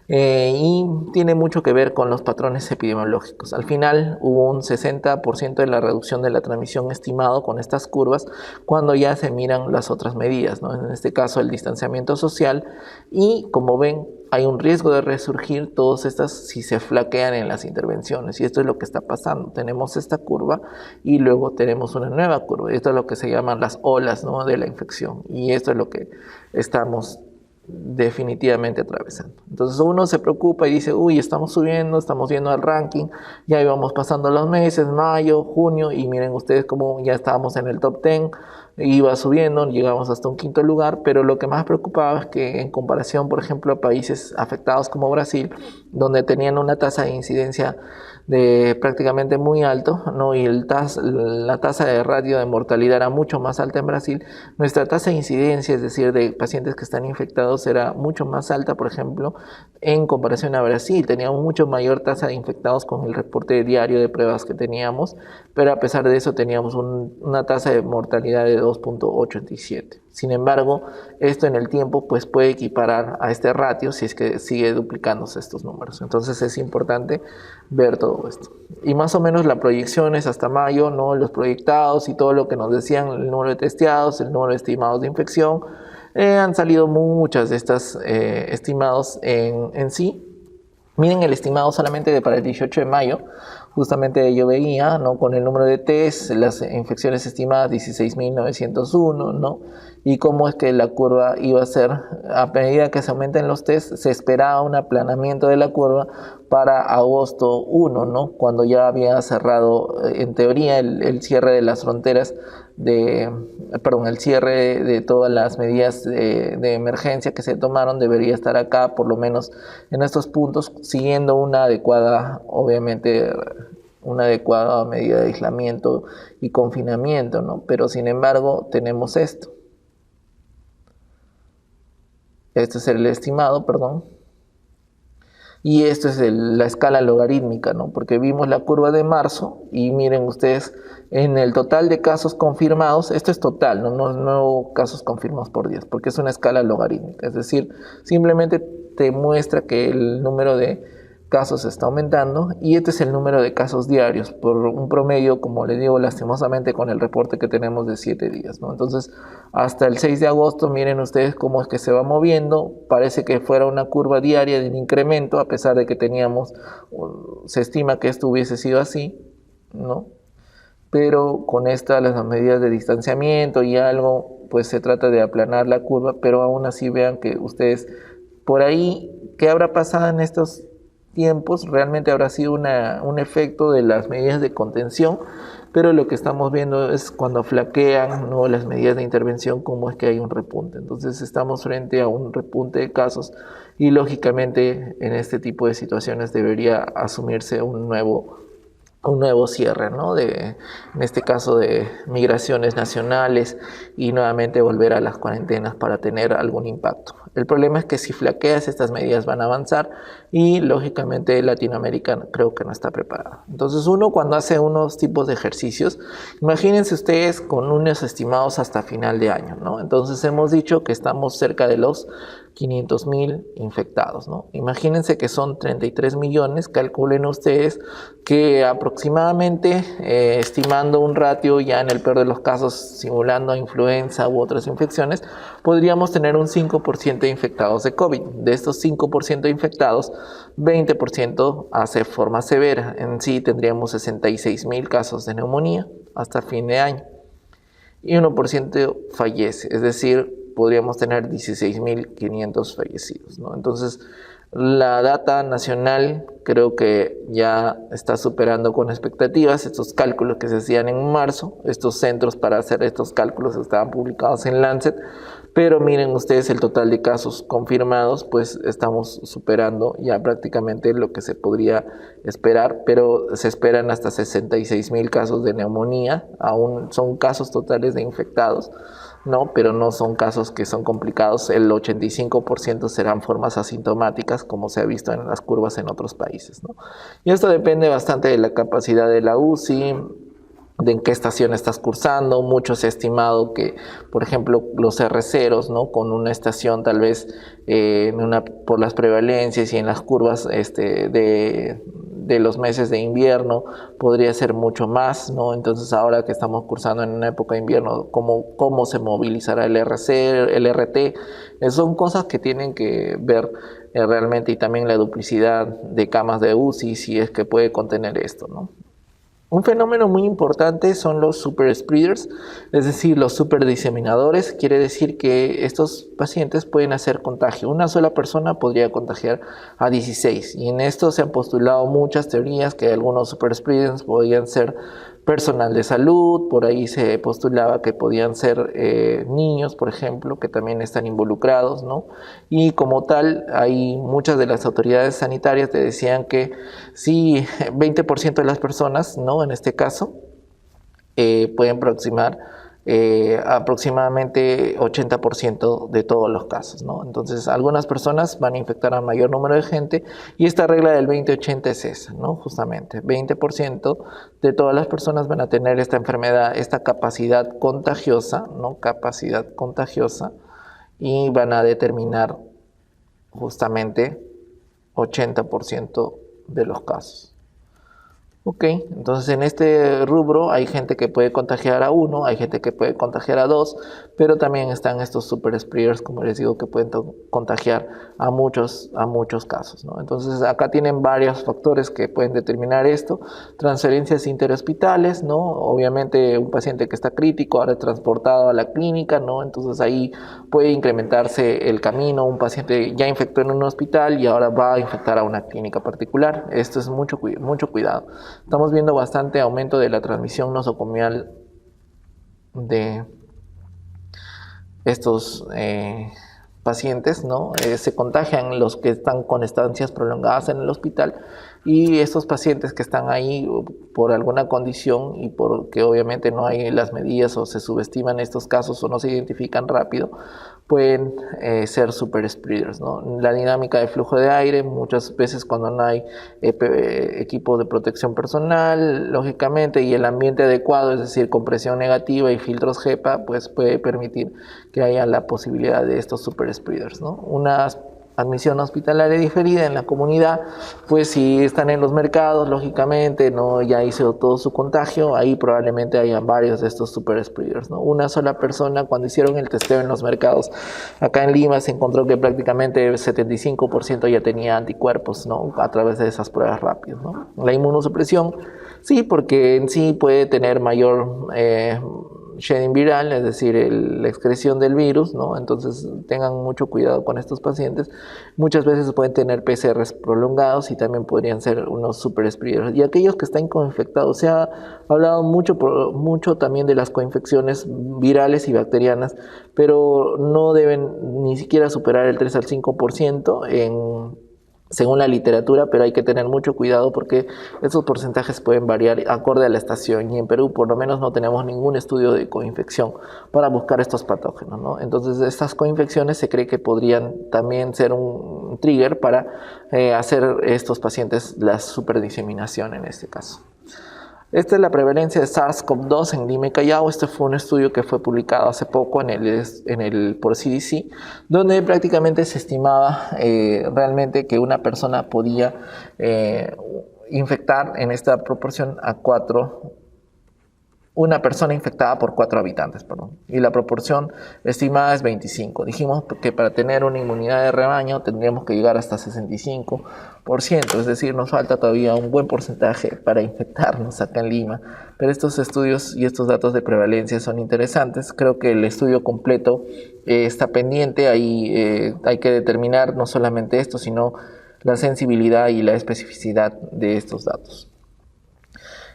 Y tiene mucho que ver con los patrones epidemiológicos. Al final hubo un 60% de la reducción de la transmisión estimado con estas curvas cuando ya se miran las otras medidas, ¿no? En este caso el distanciamiento social, y como ven hay un riesgo de resurgir todas estas si se flaquean en las intervenciones, y esto es lo que está pasando. Tenemos esta curva y luego tenemos una nueva curva, y esto es lo que se llaman las olas, ¿no?, de la infección, y esto es lo que estamos definitivamente atravesando. Entonces uno se preocupa y dice, uy, estamos subiendo, estamos yendo al ranking, ya íbamos pasando los meses, mayo, junio, y miren ustedes cómo ya estábamos en el top 10, iba subiendo, llegamos hasta un 5.º lugar, pero lo que más preocupaba es que en comparación, por ejemplo, a países afectados como Brasil, donde tenían una tasa de incidencia de prácticamente muy alto, ¿no? Y la tasa de ratio de mortalidad era mucho más alta en Brasil, nuestra tasa de incidencia, es decir, de pacientes que están infectados, era mucho más alta, por ejemplo, en comparación a Brasil. Teníamos mucho mayor tasa de infectados con el reporte diario de pruebas que teníamos, pero a pesar de eso teníamos una tasa de mortalidad de 2.87. Sin embargo, esto en el tiempo pues puede equiparar a este ratio si es que sigue duplicándose estos números. Entonces es importante ver todo esto. Y más o menos la proyección es hasta mayo, ¿no? Los proyectados y todo lo que nos decían, el número de testeados, el número de estimados de infección. Han salido muchas de estas estimados en sí. Miren el estimado solamente para el 18 de mayo. Justamente yo veía, ¿no?, con el número de test, las infecciones estimadas 16.901, ¿no? Y cómo es que la curva iba a ser, a medida que se aumenten los test, se esperaba un aplanamiento de la curva para agosto 1, ¿no?, cuando ya había cerrado, en teoría, el cierre de las fronteras, el cierre de todas las medidas de emergencia que se tomaron debería estar acá, por lo menos en estos puntos, siguiendo una adecuada, obviamente, una adecuada medida de aislamiento y confinamiento, ¿no? Pero sin embargo tenemos esto. Este es el estimado, perdón. Y esto es la escala logarítmica, ¿no? Porque vimos la curva de marzo y miren ustedes, en el total de casos confirmados, esto es total, no casos confirmados por 10, porque es una escala logarítmica. Es decir, simplemente te muestra que el número de casos está aumentando y este es el número de casos diarios por un promedio, como les digo, lastimosamente con el reporte que tenemos de 7 días, ¿no? Entonces, hasta el 6 de agosto, miren ustedes cómo es que se va moviendo. Parece que fuera una curva diaria de incremento, a pesar de que se estima que esto hubiese sido así, ¿no? Pero con las medidas de distanciamiento y algo, pues se trata de aplanar la curva, pero aún así vean que ustedes, por ahí, ¿qué habrá pasado en estos tiempos? Realmente habrá sido un efecto de las medidas de contención, pero lo que estamos viendo es cuando flaquean, ¿no?, las medidas de intervención, cómo es que hay un repunte. Entonces estamos frente a un repunte de casos y lógicamente en este tipo de situaciones debería asumirse un nuevo cierre, ¿no? En este caso de migraciones nacionales y nuevamente volver a las cuarentenas para tener algún impacto. El problema es que si flaqueas, estas medidas van a avanzar y lógicamente Latinoamérica creo que no está preparada. Entonces uno, cuando hace unos tipos de ejercicios, imagínense ustedes con unos estimados hasta final de año, ¿no? Entonces hemos dicho que estamos cerca de los 500.000 infectados, ¿no? Imagínense que son 33 millones, calculen ustedes que aproximadamente, estimando un ratio ya en el peor de los casos, simulando influenza u otras infecciones, podríamos tener un 5% de infectados de COVID. De estos 5% de infectados, 20% hace forma severa. En sí tendríamos 66.000 casos de neumonía hasta fin de año. Y 1% fallece, es decir, podríamos tener 16.500 fallecidos, ¿no? Entonces, la data nacional creo que ya está superando con expectativas estos cálculos que se hacían en marzo. Estos centros para hacer estos cálculos estaban publicados en Lancet, pero miren ustedes el total de casos confirmados, pues estamos superando ya prácticamente lo que se podría esperar, pero se esperan hasta 66.000 casos de neumonía. Aún son casos totales de infectados, ¿no? Pero no son casos que son complicados. El 85% serán formas asintomáticas, como se ha visto en las curvas en otros países, ¿no? Y esto depende bastante de la capacidad de la UCI, de en qué estación estás cursando. Mucho se ha estimado que, por ejemplo, los R0s, ¿no?, con una estación tal vez por las prevalencias y en las curvas de los meses de invierno podría ser mucho más, ¿no? Entonces ahora que estamos cursando en una época de invierno, ¿cómo se movilizará el RC, el RT? Son cosas que tienen que ver realmente, y también la duplicidad de camas de UCI, si es que puede contener esto, ¿no? Un fenómeno muy importante son los super spreaders, es decir, los super diseminadores. Quiere decir que estos pacientes pueden hacer contagio. Una sola persona podría contagiar a 16. Y en esto se han postulado muchas teorías, que algunos super spreaders podían ser personal de salud. Por ahí se postulaba que podían ser niños, por ejemplo, que también están involucrados, ¿no? Y como tal, hay muchas de las autoridades sanitarias te decían que si 20% de las personas, ¿no?, en este caso, pueden aproximadamente 80% de todos los casos, ¿no? Entonces, algunas personas van a infectar a mayor número de gente y esta regla del 20-80 es esa, ¿no? Justamente, 20% de todas las personas van a tener esta enfermedad, esta capacidad contagiosa, ¿no? Capacidad contagiosa, y van a determinar justamente 80% de los casos. Ok, entonces en este rubro hay gente que puede contagiar a 1, hay gente que puede contagiar a 2, pero también están estos super spreaders, como les digo, que pueden contagiar a muchos casos, ¿no? Entonces acá tienen varios factores que pueden determinar esto. Transferencias interhospitales, ¿no? Obviamente un paciente que está crítico ahora es transportado a la clínica, ¿no? Entonces ahí puede incrementarse el camino. Un paciente ya infectó en un hospital y ahora va a infectar a una clínica particular. Esto es mucho cuidado. Estamos viendo bastante aumento de la transmisión nosocomial de estos pacientes, ¿no? Se contagian los que están con estancias prolongadas en el hospital y estos pacientes que están ahí por alguna condición y porque obviamente no hay las medidas o se subestiman estos casos o no se identifican rápido, pueden ser super spreaders, ¿no? La dinámica de flujo de aire, muchas veces cuando no hay equipo de protección personal, lógicamente, y el ambiente adecuado, es decir, con presión negativa y filtros HEPA, pues puede permitir que haya la posibilidad de estos super spreaders, ¿no? Una admisión hospitalaria diferida en la comunidad, pues si están en los mercados, lógicamente, no ya hizo todo su contagio, ahí probablemente hayan varios de estos super spreaders, ¿no? Una sola persona, cuando hicieron el testeo en los mercados, acá en Lima se encontró que prácticamente el 75% ya tenía anticuerpos, ¿no? A través de esas pruebas rápidas, ¿no? La inmunosupresión, sí, porque en sí puede tener mayor shedding viral, es decir, la excreción del virus, ¿no? Entonces tengan mucho cuidado con estos pacientes. Muchas veces pueden tener PCRs prolongados y también podrían ser unos super spreaders. Y aquellos que están coinfectados, se ha hablado mucho también de las coinfecciones virales y bacterianas, pero no deben ni siquiera superar el 3 al 5% según la literatura, pero hay que tener mucho cuidado porque esos porcentajes pueden variar acorde a la estación, y en Perú por lo menos no tenemos ningún estudio de coinfección para buscar estos patógenos, ¿no? Entonces estas coinfecciones se cree que podrían también ser un trigger para hacer estos pacientes la superdiseminación en este caso. Esta es la prevalencia de SARS-CoV-2 en Lima y Callao. Este fue un estudio que fue publicado hace poco por CDC, donde prácticamente se estimaba realmente que una persona podía infectar en esta proporción a una persona infectada por 4 habitantes, perdón. Y la proporción estimada es 25. Dijimos que para tener una inmunidad de rebaño tendríamos que llegar hasta 65%, es decir, nos falta todavía un buen porcentaje para infectarnos acá en Lima. Pero estos estudios y estos datos de prevalencia son interesantes. Creo que el estudio completo está pendiente. Ahí hay que determinar no solamente esto, sino la sensibilidad y la especificidad de estos datos.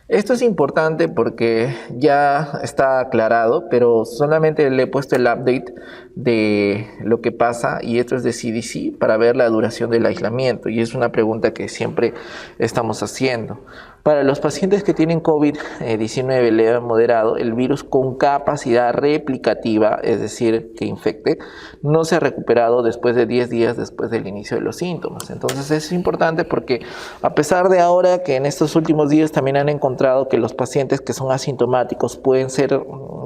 Esto es importante porque ya está aclarado, pero solamente le he puesto el update de lo que pasa, y esto es de CDC, para ver la duración del aislamiento, y es una pregunta que siempre estamos haciendo. Para los pacientes que tienen COVID-19 leve a moderado, el virus con capacidad replicativa, es decir, que infecte, no se ha recuperado después de 10 días después del inicio de los síntomas. Entonces es importante porque a pesar de ahora que en estos últimos días también han encontrado que los pacientes que son asintomáticos pueden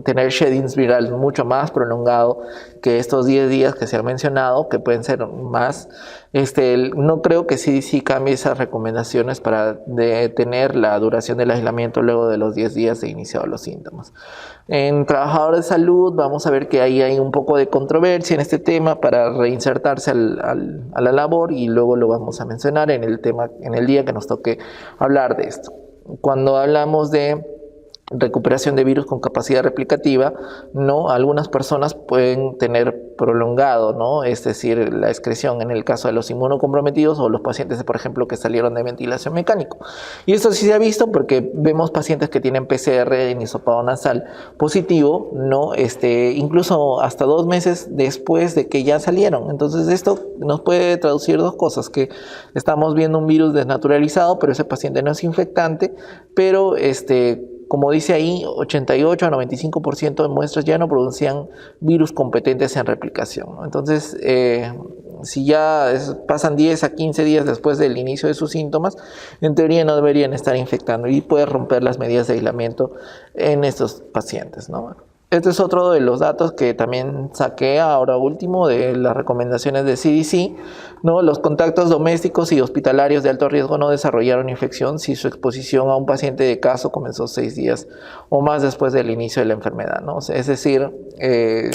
tener sheddings viral mucho más prolongado que estos 10 días que se han mencionado, que pueden ser más, no creo que sí cambie esas recomendaciones para detener la duración del aislamiento luego de los 10 días de iniciado los síntomas. En trabajadores de salud vamos a ver que ahí hay un poco de controversia en este tema para reinsertarse a la labor, y luego lo vamos a mencionar en el día que nos toque hablar de esto. Cuando hablamos de recuperación de virus con capacidad replicativa, ¿no? Algunas personas pueden tener prolongado, ¿no? Es decir, la excreción en el caso de los inmunocomprometidos o los pacientes, por ejemplo, que salieron de ventilación mecánico. Y esto sí se ha visto porque vemos pacientes que tienen PCR en hisopado nasal positivo, ¿no? Incluso hasta 2 meses después de que ya salieron. Entonces esto nos puede traducir 2 cosas, que estamos viendo un virus desnaturalizado, pero ese paciente no es infectante, pero como dice ahí, 88 a 95% de muestras ya no producían virus competentes en replicación, ¿no? Entonces, si ya pasan 10 a 15 días después del inicio de sus síntomas, en teoría no deberían estar infectando, y puede romper las medidas de aislamiento en estos pacientes, ¿no? Este es otro de los datos que también saqué ahora último de las recomendaciones de CDC, ¿no? Los contactos domésticos y hospitalarios de alto riesgo no desarrollaron infección si su exposición a un paciente de caso comenzó 6 días o más después del inicio de la enfermedad, ¿no? Es decir,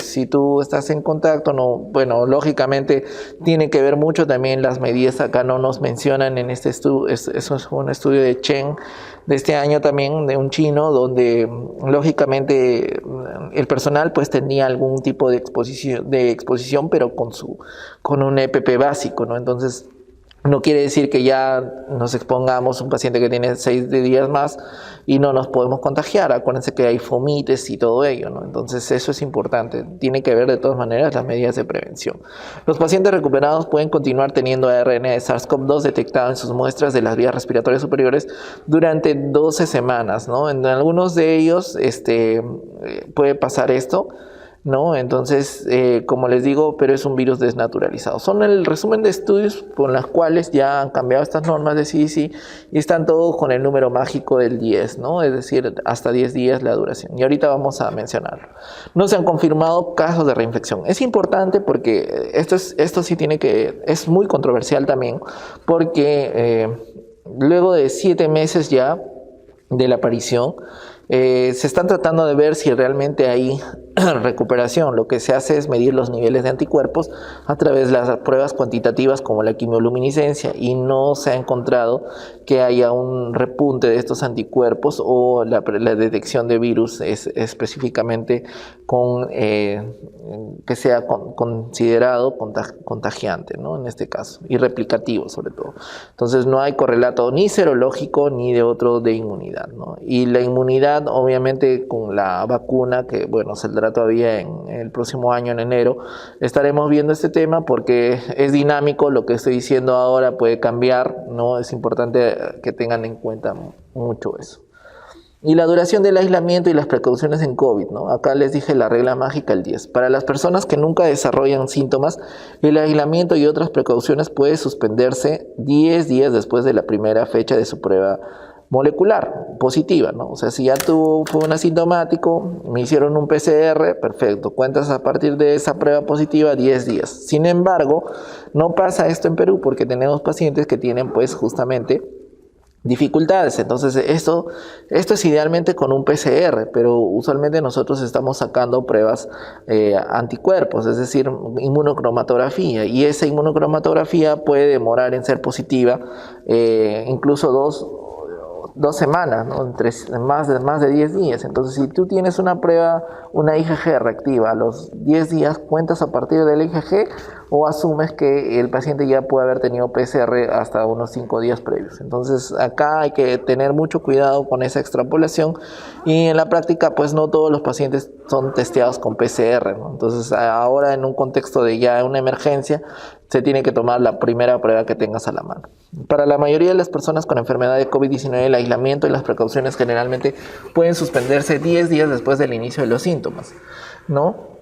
si tú estás en contacto, no, bueno, lógicamente tiene que ver mucho también las medidas. Acá no nos mencionan en este estudio, eso es un estudio de Chen de este año también, de un chino, donde lógicamente el personal pues tenía algún tipo de exposición, pero con un EPP básico, ¿no? Entonces No quiere decir que ya nos expongamos a un paciente que tiene 6 días más y no nos podemos contagiar. Acuérdense que hay fomites y todo ello, ¿no? Entonces eso es importante. Tiene que ver de todas maneras las medidas de prevención. Los pacientes recuperados pueden continuar teniendo ARN de SARS-CoV-2 detectado en sus muestras de las vías respiratorias superiores durante 12 semanas, ¿no? En algunos de ellos puede pasar esto, ¿no? Entonces, como les digo, pero es un virus desnaturalizado. Son el resumen de estudios con los cuales ya han cambiado estas normas de CDC y están todos con el número mágico del 10, ¿no? Es decir, hasta 10 días la duración. Y ahorita vamos a mencionarlo. No se han confirmado casos de reinfección. Es importante porque esto sí es muy controversial también, porque luego de 7 meses ya de la aparición, se están tratando de ver si realmente hay recuperación. Lo que se hace es medir los niveles de anticuerpos a través de las pruebas cuantitativas como la quimioluminiscencia, y no se ha encontrado que haya un repunte de estos anticuerpos o la detección de virus específicamente que sea considerado contagiante, ¿no? En este caso, y replicativo sobre todo. Entonces no hay correlato ni serológico ni de otro de inmunidad, ¿no? Y la inmunidad, obviamente, con la vacuna, que bueno, saldrá todavía en el próximo año, en enero, estaremos viendo este tema porque es dinámico. Lo que estoy diciendo ahora puede cambiar, ¿no? Es importante que tengan en cuenta mucho eso. Y la duración del aislamiento y las precauciones en COVID, ¿no? Acá les dije la regla mágica, el 10. Para las personas que nunca desarrollan síntomas, el aislamiento y otras precauciones puede suspenderse 10 días después de la primera fecha de su prueba molecular positiva, ¿no? O sea, si ya fue un asintomático, me hicieron un PCR, perfecto, cuentas a partir de esa prueba positiva 10 días. Sin embargo, no pasa esto en Perú porque tenemos pacientes que tienen pues justamente dificultades. Entonces esto es idealmente con un PCR, pero usualmente nosotros estamos sacando pruebas anticuerpos, es decir, inmunocromatografía, y esa inmunocromatografía puede demorar en ser positiva incluso dos semanas, ¿no? Más de 10 días. Entonces, si tú tienes una prueba, una IgG reactiva, a los 10 días cuentas a partir del IgG, o asumes que el paciente ya puede haber tenido PCR hasta unos 5 días previos. Entonces, acá hay que tener mucho cuidado con esa extrapolación, y en la práctica, pues no todos los pacientes son testeados con PCR, ¿no? Entonces, ahora en un contexto de ya una emergencia, se tiene que tomar la primera prueba que tengas a la mano. Para la mayoría de las personas con enfermedad de COVID-19, el aislamiento y las precauciones generalmente pueden suspenderse 10 días después del inicio de los síntomas, ¿no?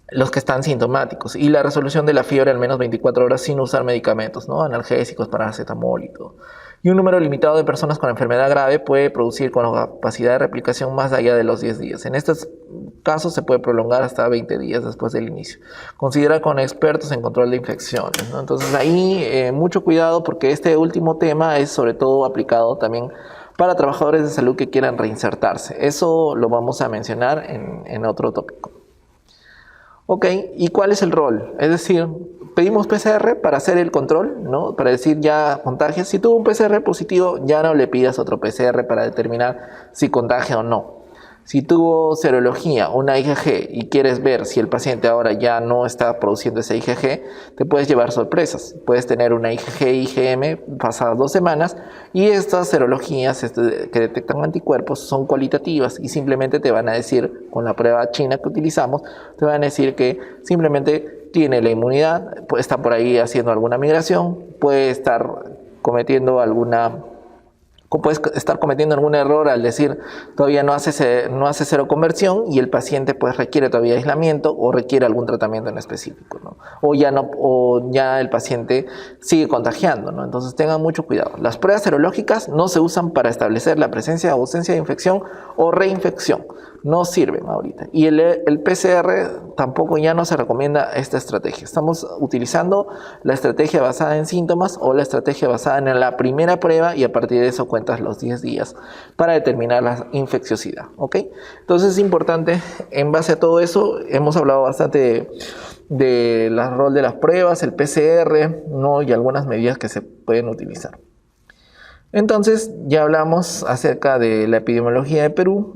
Los que están sintomáticos, y la resolución de la fiebre al menos 24 horas sin usar medicamentos, ¿no? Analgésicos, paracetamol y todo. Y un número limitado de personas con enfermedad grave puede producir con capacidad de replicación más allá de los 10 días. En estos casos se puede prolongar hasta 20 días después del inicio. Considera con expertos en control de infecciones, ¿no? Entonces ahí mucho cuidado, porque este último tema es sobre todo aplicado también para trabajadores de salud que quieran reinsertarse. Eso lo vamos a mencionar en otro tópico. Ok, ¿y cuál es el rol? Es decir, pedimos PCR para hacer el control, ¿no? Para decir ya contagia. Si tuvo un PCR positivo, ya no le pidas otro PCR para determinar si contagia o no. Si tuvo serología, una IgG, y quieres ver si el paciente ahora ya no está produciendo ese IgG, te puedes llevar sorpresas. Puedes tener una IgG-IgM pasadas 2 semanas, y estas serologías que detectan anticuerpos son cualitativas y simplemente te van a decir, con la prueba china que utilizamos, te van a decir que simplemente tiene la inmunidad, está por ahí haciendo alguna migración, puede estar cometiendo algún error al decir todavía no hace seroconversión, y el paciente pues requiere todavía aislamiento o requiere algún tratamiento en específico, ¿no? O ya el paciente sigue contagiando, ¿no? Entonces tengan mucho cuidado. Las pruebas serológicas no se usan para establecer la presencia o ausencia de infección o reinfección. No sirven ahorita. Y el PCR tampoco, ya no se recomienda esta estrategia. Estamos utilizando la estrategia basada en síntomas o la estrategia basada en la primera prueba, y a partir de eso cuentas los 10 días para determinar la infecciosidad, ¿ok? Entonces es importante, en base a todo eso, hemos hablado bastante del rol de las pruebas, el PCR, ¿no? Y algunas medidas que se pueden utilizar. Entonces ya hablamos acerca de la epidemiología de Perú.